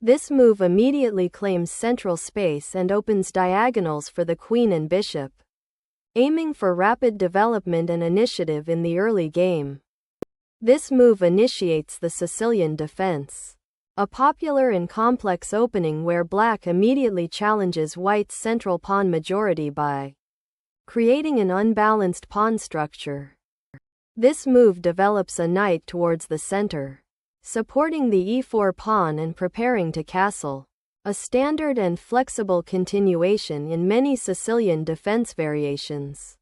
This move immediately claims central space and opens diagonals for the queen and bishop, aiming for rapid development and initiative in the early game. This move initiates the Sicilian defense, a popular and complex opening where black immediately challenges white's central pawn majority by creating an unbalanced pawn structure. This move develops a knight towards the center, supporting the e4 pawn and preparing to castle, a standard and flexible continuation in many Sicilian defense variations.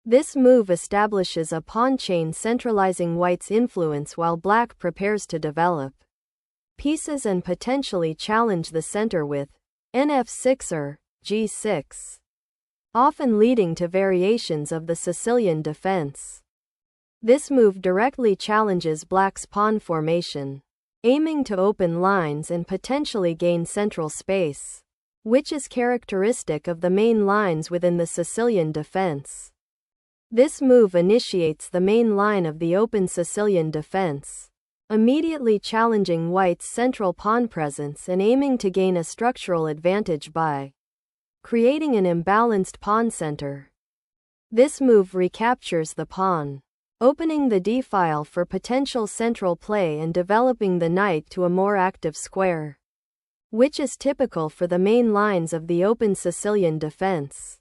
This move establishes a pawn chain centralizing white's influence while black prepares to develop pieces and potentially challenge the center with nf6 or g6, often leading to variations of the Sicilian defense. This move directly challenges black's pawn formation, aiming to open lines and potentially gain central space, which is characteristic of the main lines within the Sicilian defense. This move initiates the main line of the open Sicilian defense, immediately challenging white's central pawn presence and aiming to gain a structural advantage by creating an imbalanced pawn center. This move recaptures the pawn, opening the d-file for potential central play and developing the knight to a more active square, which is typical for the main lines of the open Sicilian defense.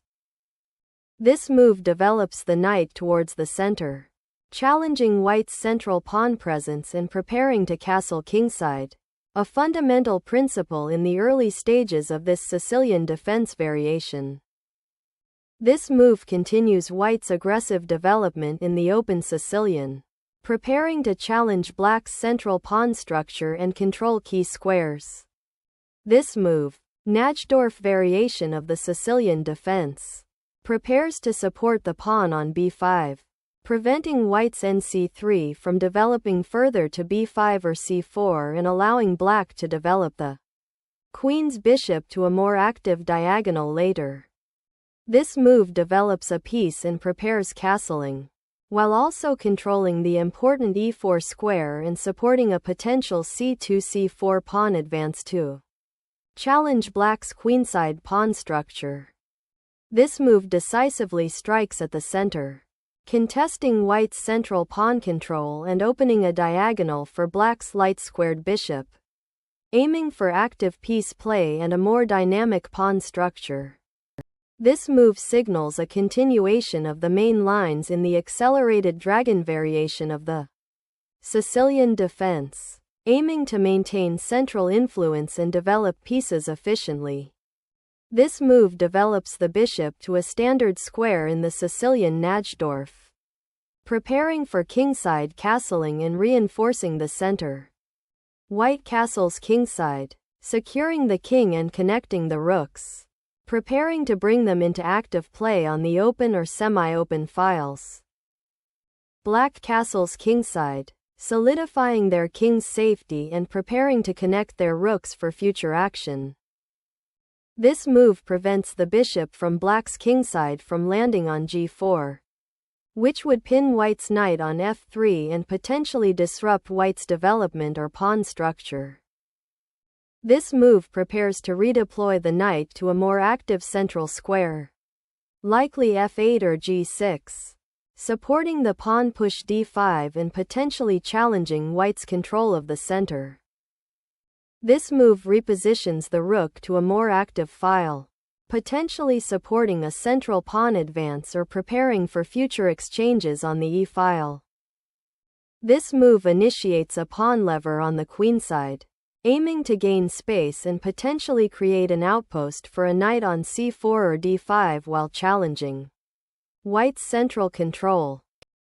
This move develops the knight towards the center, challenging white's central pawn presence and preparing to castle kingside, a fundamental principle in the early stages of this Sicilian defense variation. This move continues white's aggressive development in the open Sicilian, preparing to challenge black's central pawn structure and control key squares. This move, Najdorf variation of the Sicilian defense, prepares to support the pawn on b5, preventing white's nc3 from developing further to b5 or c4 and allowing black to develop the queen's bishop to a more active diagonal later. This move develops a piece and prepares castling, while also controlling the important e4 square and supporting a potential c2-c4 pawn advance to challenge black's queenside pawn structure. This move decisively strikes at the center, contesting white's central pawn control and opening a diagonal for black's light-squared bishop, aiming for active piece play and a more dynamic pawn structure. This move signals a continuation of the main lines in the accelerated dragon variation of the Sicilian defense, aiming to maintain central influence and develop pieces efficiently. This move develops the bishop to a standard square in the Sicilian Najdorf, preparing for kingside castling and reinforcing the center. White castles kingside, securing the king and connecting the rooks, preparing to bring them into active play on the open or semi-open files. Black castles kingside, solidifying their king's safety and preparing to connect their rooks for future action. This move prevents the bishop from black's kingside from landing on g4, which would pin white's knight on f3 and potentially disrupt white's development or pawn structure. This move prepares to redeploy the knight to a more active central square, likely f8 or g6, supporting the pawn push d5 and potentially challenging white's control of the center. This move repositions the rook to a more active file, potentially supporting a central pawn advance or preparing for future exchanges on the e-file. This move initiates a pawn lever on the queenside, aiming to gain space and potentially create an outpost for a knight on c4 or d5 while challenging white's central control.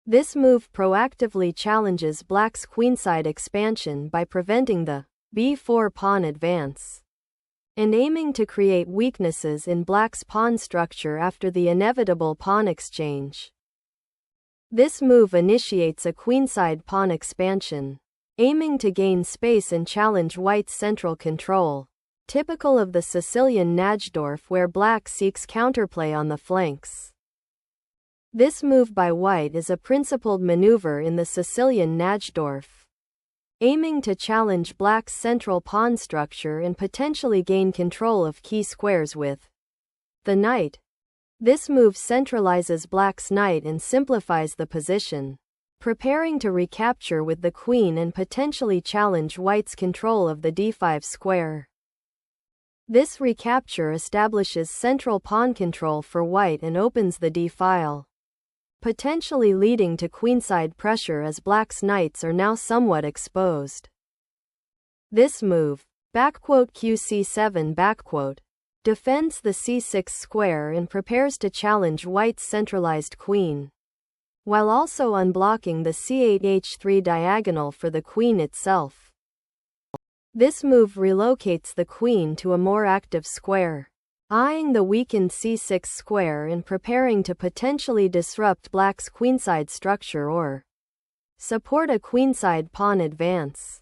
This move proactively challenges black's queenside expansion by preventing the b4 pawn advance, and aiming to create weaknesses in black's pawn structure after the inevitable pawn exchange. This move initiates a queenside pawn expansion, aiming to gain space and challenge white's central control, typical of the Sicilian Najdorf where black seeks counterplay on the flanks. This move by white is a principled maneuver in the Sicilian Najdorf, aiming to challenge black's central pawn structure and potentially gain control of key squares with the knight. This move centralizes black's knight and simplifies the position, preparing to recapture with the queen and potentially challenge white's control of the d5 square. This recapture establishes central pawn control for white and opens the d-file, potentially leading to queenside pressure as black's knights are now somewhat exposed. This move, qc7, defends the c6 square and prepares to challenge white's centralized queen, while also unblocking the c8h3 diagonal for the queen itself. This move relocates the queen to a more active square, eyeing the weakened c6 square and preparing to potentially disrupt black's queenside structure or support a queenside pawn advance.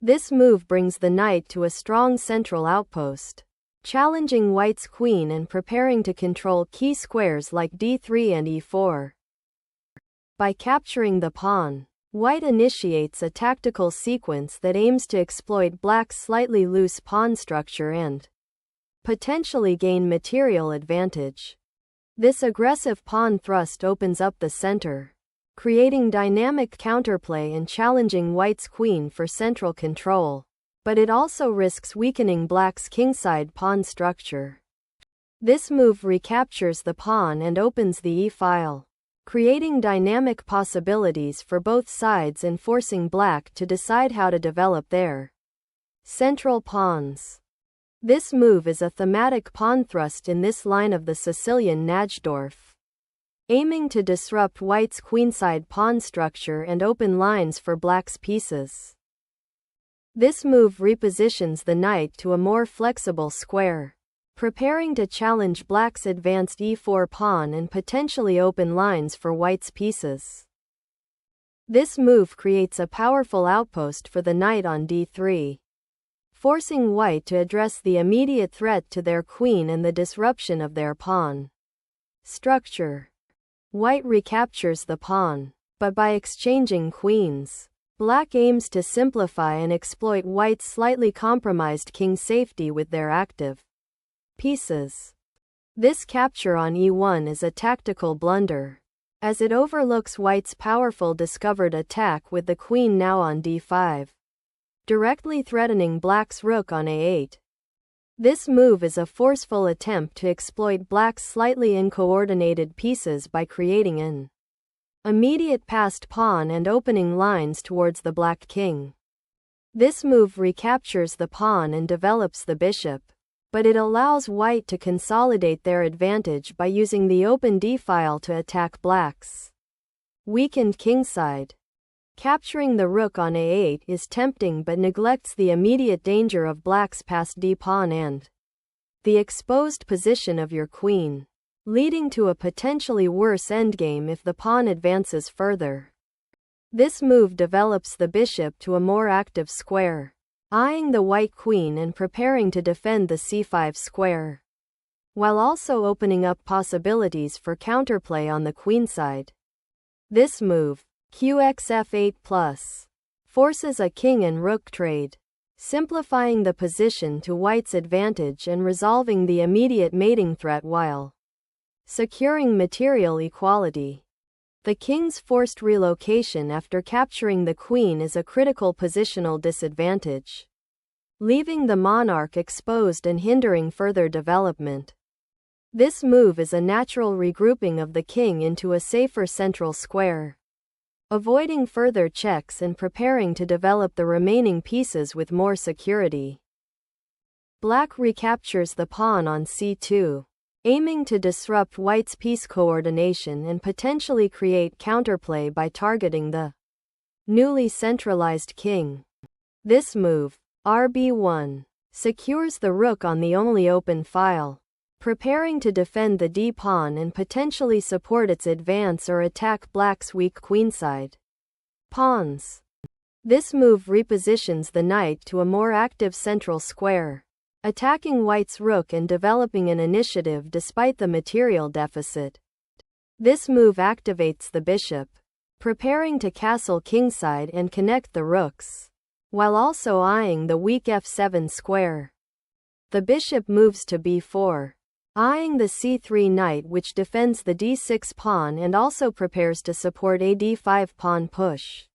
This move brings the knight to a strong central outpost, challenging white's queen and preparing to control key squares like d3 and e4. By capturing the pawn, white initiates a tactical sequence that aims to exploit black's slightly loose pawn structure and potentially gain material advantage. This aggressive pawn thrust opens up the center, creating dynamic counterplay and challenging white's queen for central control, but it also risks weakening black's kingside pawn structure. This move recaptures the pawn and opens the e-file, creating dynamic possibilities for both sides and forcing black to decide how to develop their central pawns. This move is a thematic pawn thrust in this line of the Sicilian Najdorf, aiming to disrupt white's queenside pawn structure and open lines for black's pieces. This move repositions the knight to a more flexible square, preparing to challenge black's advanced e4 pawn and potentially open lines for white's pieces. This move creates a powerful outpost for the knight on d3, forcing white to address the immediate threat to their queen and the disruption of their pawn structure. White recaptures the pawn, but by exchanging queens, black aims to simplify and exploit white's slightly compromised king safety with their active pieces. This capture on e1 is a tactical blunder, as it overlooks white's powerful discovered attack with the queen now on d5, directly threatening black's rook on a8. This move is a forceful attempt to exploit black's slightly uncoordinated pieces by creating an immediate passed pawn and opening lines towards the black king. This move recaptures the pawn and develops the bishop, but it allows white to consolidate their advantage by using the open d-file to attack black's weakened kingside. Capturing the rook on a8 is tempting but neglects the immediate danger of black's passed d-pawn and the exposed position of your queen, leading to a potentially worse endgame if the pawn advances further. This move develops the bishop to a more active square, eyeing the white queen and preparing to defend the c5 square, while also opening up possibilities for counterplay on the queenside. This move, qxf8+, forces a king and rook trade, simplifying the position to white's advantage and resolving the immediate mating threat while securing material equality. The king's forced relocation after capturing the queen is a critical positional disadvantage, leaving the monarch exposed and hindering further development. This move is a natural regrouping of the king into a safer central square, avoiding further checks and preparing to develop the remaining pieces with more security. Black recaptures the pawn on c2, aiming to disrupt white's piece coordination and potentially create counterplay by targeting the newly centralized king. This move, rb1, secures the rook on the only open file, preparing to defend the d-pawn and potentially support its advance or attack black's weak queenside pawns. This move repositions the knight to a more active central square, attacking white's rook and developing an initiative despite the material deficit. This move activates the bishop, preparing to castle kingside and connect the rooks, while also eyeing the weak f7 square. The bishop moves to b4, eyeing the c3 knight, which defends the d6 pawn and also prepares to support a d5 pawn push.